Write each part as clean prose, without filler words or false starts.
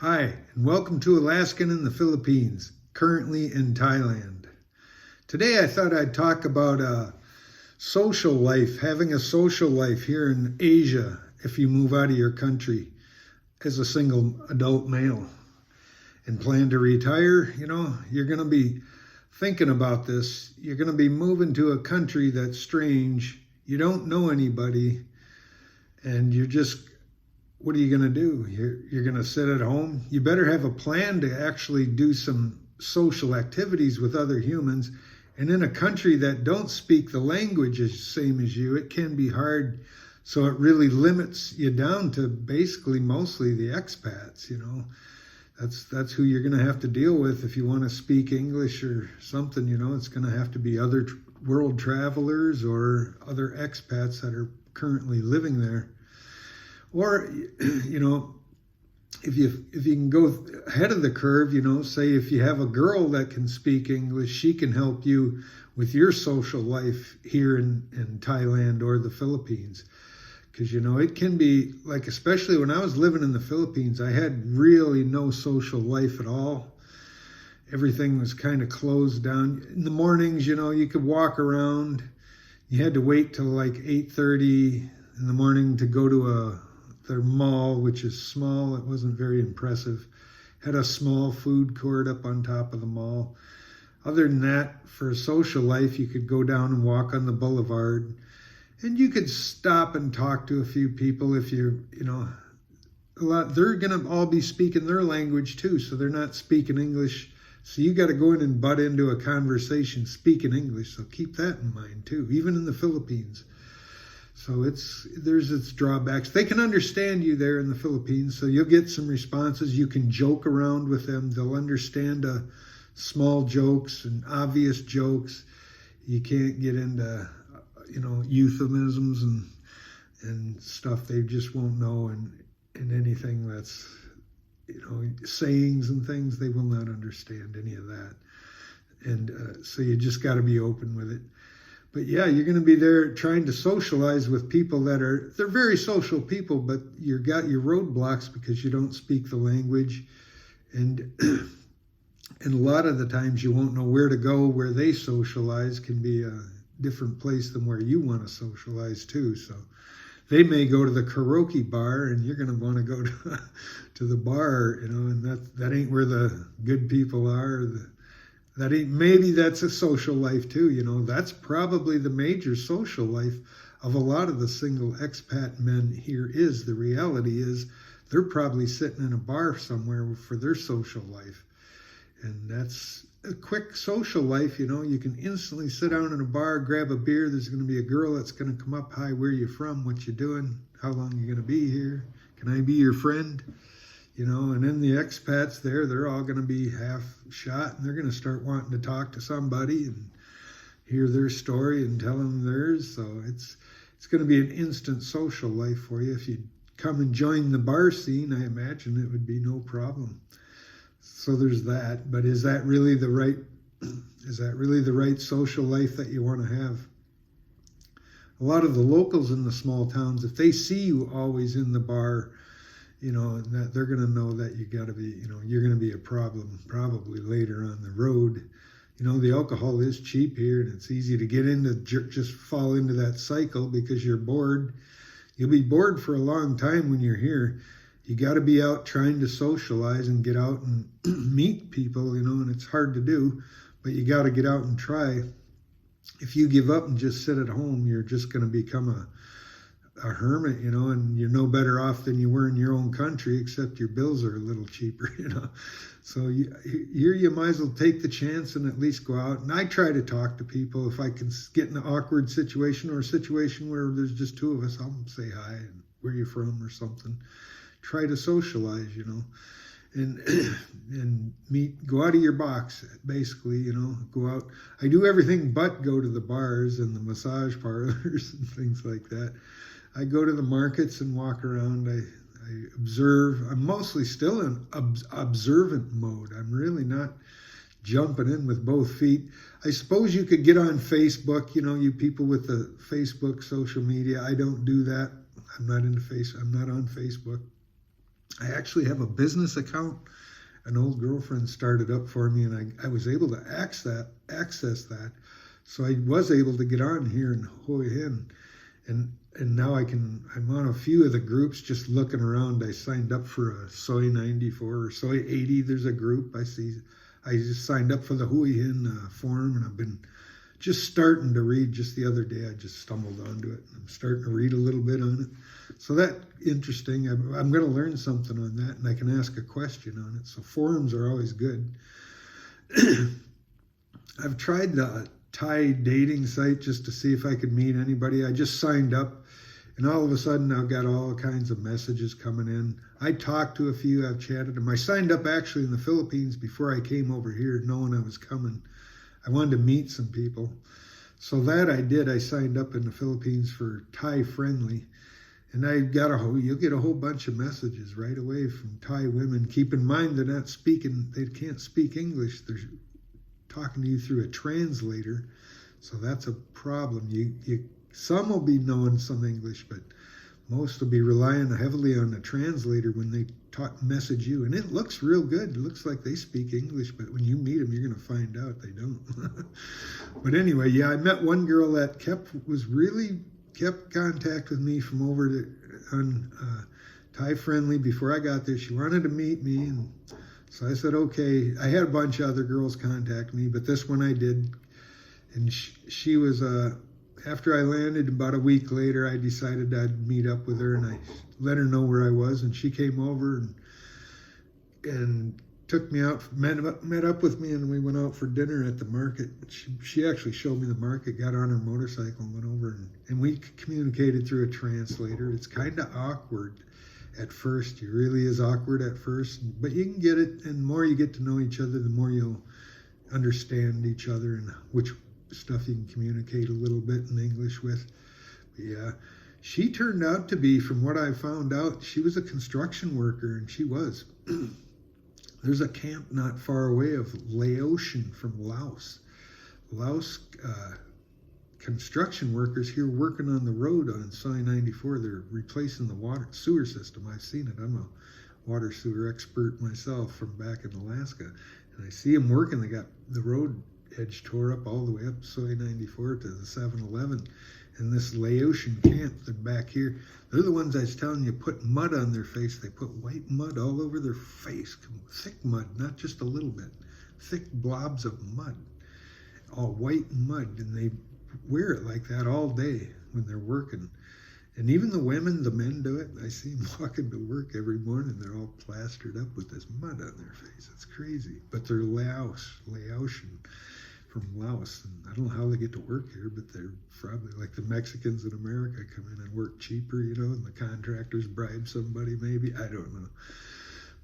Hi, and welcome to Alaskan in the Philippines, currently in Thailand. Today I thought I'd talk about social life, having a social life here in Asia if you move out of your country as a single adult male and plan to retire. You're going to be thinking about this. You're going to be moving to a country that's strange. You don't know anybody, and what are you going to do? You're going to sit at home? You better have a plan to actually do some social activities with other humans. And in a country that don't speak the language as same as you, it can be hard. So it really limits you down to basically mostly the expats. That's who you're going to have to deal with if you want to speak English or something. It's going to have to be other world travelers or other expats that are currently living there. Or, if you can go ahead of the curve, say if you have a girl that can speak English, she can help you with your social life here in Thailand or the Philippines. Because, it can be like, especially when I was living in the Philippines, I had really no social life at all. Everything was kind of closed down. In the mornings, you could walk around. You had to wait till like 8:30 in the morning to go to their mall, which is small. It wasn't very impressive. Had a small food court up on top of the mall. Other than that, for a social life, you could go down and walk on the boulevard, and you could stop and talk to a few people if they're going to all be speaking their language too, so they're not speaking English. So you got to go in and butt into a conversation speaking English. So keep that in mind too, even in the Philippines. So there's its drawbacks. They can understand you there in the Philippines, so you'll get some responses. You can joke around with them. They'll understand small jokes and obvious jokes. You can't get into, euphemisms and stuff they just won't know, and anything that's, sayings and things, they will not understand any of that. And so you just got to be open with it. But yeah, you're going to be there trying to socialize with people they're very social people, but you got your roadblocks because you don't speak the language. And a lot of the times you won't know where to go. Where they socialize can be a different place than where you want to socialize too. So they may go to the karaoke bar and you're going to want to go to the bar, and that ain't where the good people are. Maybe that's a social life too. That's probably the major social life of a lot of the single expat men here is. The reality is they're probably sitting in a bar somewhere for their social life. And that's a quick social life. You can instantly sit down in a bar, grab a beer. There's going to be a girl that's going to come up. Hi, where you from? What you doing? How long you going to be here? Can I be your friend? And then the expats they're all going to be half shot, and they're going to start wanting to talk to somebody and hear their story and tell them theirs. So it's going to be an instant social life for you. If you come and join the bar scene, I imagine it would be no problem. So there's that. But is that really the right social life that you want to have? A lot of the locals in the small towns, if they see you always in the bar, that they're going to know that you got to be, you're going to be a problem probably later on the road. The alcohol is cheap here, and it's easy to get into, just fall into that cycle because you're bored. You'll be bored for a long time when you're here. You got to be out trying to socialize and get out and meet people, and it's hard to do, but you got to get out and try. If you give up and just sit at home, you're just going to become a hermit, and you're no better off than you were in your own country, except your bills are a little cheaper, So here you might as well take the chance and at least go out. And I try to talk to people. If I can get in an awkward situation or a situation where there's just two of us, I'll say hi and where you from or something. Try to socialize, and go out of your box, basically, go out. I do everything but go to the bars and the massage parlors and things like that. I go to the markets and walk around. I observe. I'm mostly still in observant mode. I'm really not jumping in with both feet. I suppose you could get on Facebook, you people with the Facebook social media. I don't do that. I'm not on Facebook. I actually have a business account an old girlfriend started up for me, and I was able to access that. So I was able to get on here in Hoi Hin, and now I'm on a few of the groups just looking around. I signed up for a Soy 94 or Soy 80. There's a group I see. I just signed up for the Hoi Hin forum, and I've been just starting to read. Just the other day, I just stumbled onto it. I'm starting to read a little bit on it. So that's interesting. I'm going to learn something on that, and I can ask a question on it. So forums are always good. I've tried the Thai dating site just to see if I could meet anybody. I just signed up, and all of a sudden I've got all kinds of messages coming in. I talked to a few, I've chatted to them. I signed up actually in the Philippines before I came over here, knowing I was coming. I wanted to meet some people. So that I did. I signed up in the Philippines for Thai friendly. And you'll get a whole bunch of messages right away from Thai women. Keep in mind they can't speak English. They're talking to you through a translator. So that's a problem. Some will be knowing some English, but most will be relying heavily on the translator when they message you. And it looks real good. It looks like they speak English, but when you meet them, you're going to find out they don't. But anyway, yeah, I met one girl that kept contact with me from on Thai friendly before I got there. She wanted to meet me, and so I said okay. I had a bunch of other girls contact me, but this one I did, and she was after I landed about a week later, I decided I'd meet up with her, and I let her know where I was, and she came over and took me out, met up with me, and we went out for dinner at the market. She actually showed me the market, got on her motorcycle and went over, and we communicated through a translator. It's kind of awkward at first. It really is awkward at first, but you can get it, and the more you get to know each other, the more you'll understand each other and which stuff you can communicate a little bit in English with. But yeah, she turned out to be, from what I found out, she was a construction worker, and she was. There's a camp not far away of Laotian from Laos. Laos construction workers here working on the road on Soy 94. They're replacing the sewer system. I've seen it. I'm a water sewer expert myself from back in Alaska. And I see them working. They got the road edge tore up all the way up Soy 94 to the 7-Eleven. And this Laotian camp, they're back here. They're the ones I was telling you put mud on their face. They put white mud all over their face. Thick mud, not just a little bit. Thick blobs of mud. All white mud. And they wear it like that all day when they're working. And even the men do it. I see them walking to work every morning. They're all plastered up with this mud on their face. It's crazy. But they're Laotian. From Laos, and I don't know how they get to work here, but they're probably like the Mexicans in America, come in and work cheaper, and the contractors bribe somebody maybe. I don't know.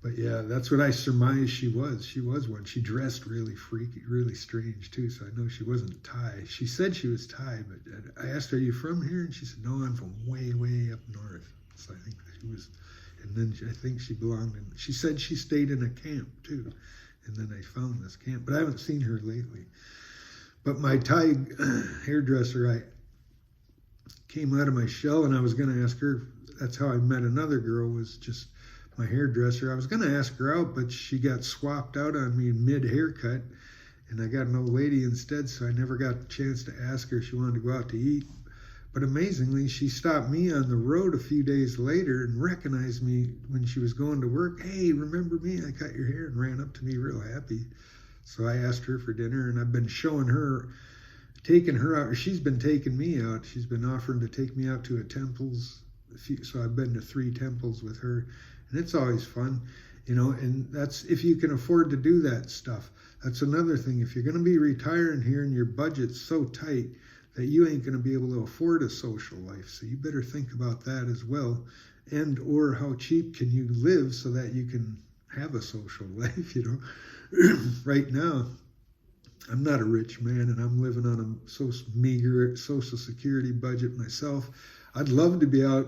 But yeah, that's what I surmised she was. She was one. She dressed really freaky, really strange too, so I know she wasn't Thai. She said she was Thai, but I asked her, are you from here? And she said, no, I'm from way, way up north. So I think she was, and then I think she belonged in, she said she stayed in a camp too. And then I found this camp, but I haven't seen her lately. But my Thai hairdresser, I came out of my shell, and I was going to ask her. That's how I met another girl, was just my hairdresser. I was going to ask her out, but she got swapped out on me mid-haircut, and I got an old lady instead, so I never got a chance to ask her if she wanted to go out to eat. But amazingly, she stopped me on the road a few days later and recognized me when she was going to work. Hey, remember me? I cut your hair, and ran up to me real happy. So I asked her for dinner, and I've been taking her out. She's been taking me out. She's been offering to take me out to a temples. So I've been to 3 temples with her, and it's always fun, and that's if you can afford to do that stuff. That's another thing. If you're going to be retiring here and your budget's so tight that you ain't going to be able to afford a social life. So you better think about that as well. And or how cheap can you live so that you can have a social life, Right now, I'm not a rich man, and I'm living on a so meager Social Security budget myself. I'd love to be out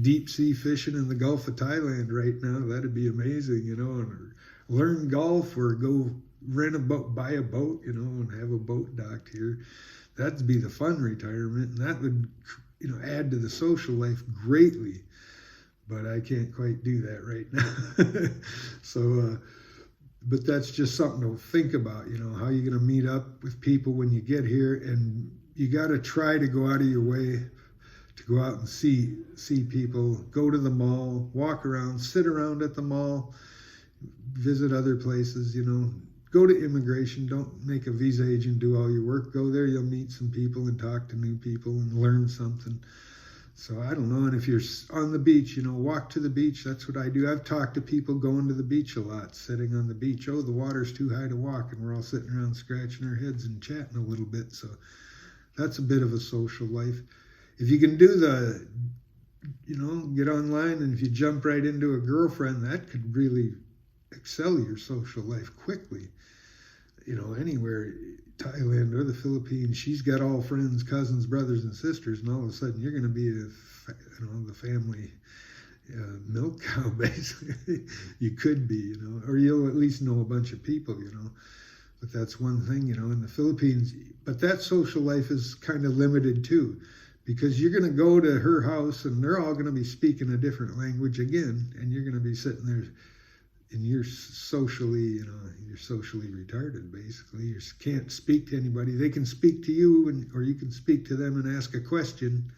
deep sea fishing in the Gulf of Thailand right now. That'd be amazing, and learn golf or go rent a boat, buy a boat, and have a boat docked here. That'd be the fun retirement, and that would, add to the social life greatly. but I can't quite do that right now. So, but that's just something to think about, you know, how you're going to meet up with people when you get here, and you got to try to go out of your way to go out and see people, go to the mall, walk around, sit around at the mall, visit other places, you know. Go to immigration. Don't make a visa agent do all your work. Go there, you'll meet some people and talk to new people and learn something. So I don't know. And if you're on the beach, you know, walk to the beach. That's what I do. I've talked to people going to the beach a lot, sitting on the beach. Oh, the water's too high to walk. And we're all sitting around scratching our heads and chatting a little bit. So that's a bit of a social life. If you can do the, you know, get online, and if you jump right into a girlfriend, that could really excel your social life quickly. You know, anywhere, Thailand or the Philippines, she's got all friends, cousins, brothers, and sisters, and all of a sudden you're going to be, you know, the family milk cow, basically. You could be, you know, or you'll at least know a bunch of people, you know. But that's one thing, you know, in the Philippines. But that social life is kind of limited too, because you're going to go to her house and they're all going to be speaking a different language again, and you're going to be sitting there. And you're socially, you know, you're socially retarded, basically. You can't speak to anybody. They can speak to you, or you can speak to them and ask a question.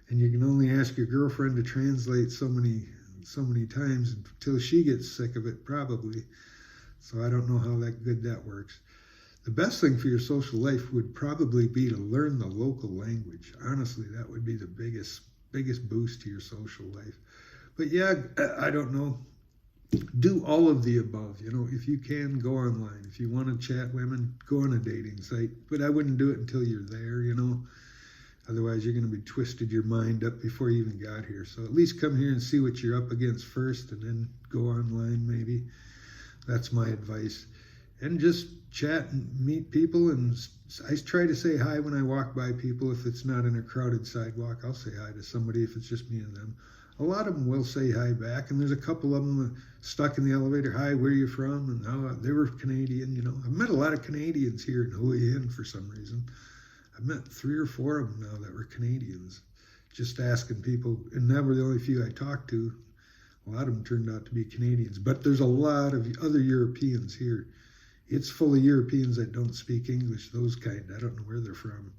And you can only ask your girlfriend to translate so many times until she gets sick of it, probably. So I don't know how good that works. The best thing for your social life would probably be to learn the local language. Honestly, that would be the biggest boost to your social life. But yeah, I don't know. Do all of the above. You know, if you can, go online. If you want to chat women, go on a dating site. But I wouldn't do it until you're there, you know. Otherwise, you're going to be twisted your mind up before you even got here. So at least come here and see what you're up against first, and then go online maybe. That's my advice. And just chat and meet people. And I try to say hi when I walk by people. If it's not in a crowded sidewalk, I'll say hi to somebody if it's just me and them. A lot of them will say hi back, and there's a couple of them stuck in the elevator. Hi, where are you from? And oh, they were Canadian, you know. I've met a lot of Canadians here in Hue Hin for some reason. I've met 3 or 4 of them now that were Canadians, just asking people, and that were the only few I talked to. A lot of them turned out to be Canadians, but there's a lot of other Europeans here. It's full of Europeans that don't speak English, those kind. I don't know where they're from.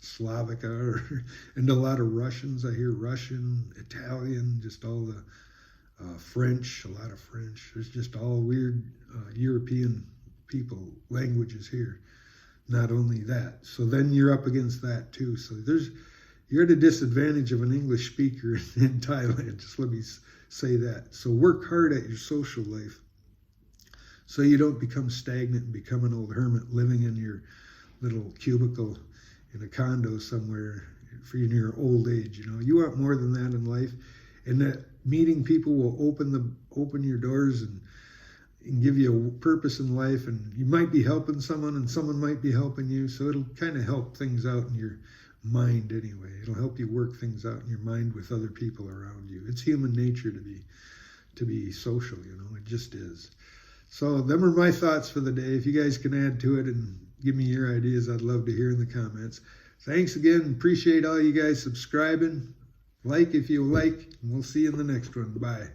Slavica, and a lot of Russians. I hear Russian, Italian, just all the French, a lot of French. There's just all weird European people, languages here. Not only that, so then you're up against that too. So you're at a disadvantage of an English speaker in Thailand. Just let me say that. So work hard at your social life so you don't become stagnant and become an old hermit living in your little cubicle in a condo somewhere for your old age. You know, you want more than that in life, and that meeting people will open your doors and give you a purpose in life, and you might be helping someone and someone might be helping you. So it'll kind of help things out in your mind anyway. It'll help you work things out in your mind with other people around you. It's human nature to be social, you know. It just is. So them are my thoughts for the day. If you guys can add to it and give me your ideas, I'd love to hear in the comments. Thanks again. Appreciate all you guys subscribing. Like if you like, and we'll see you in the next one. Bye.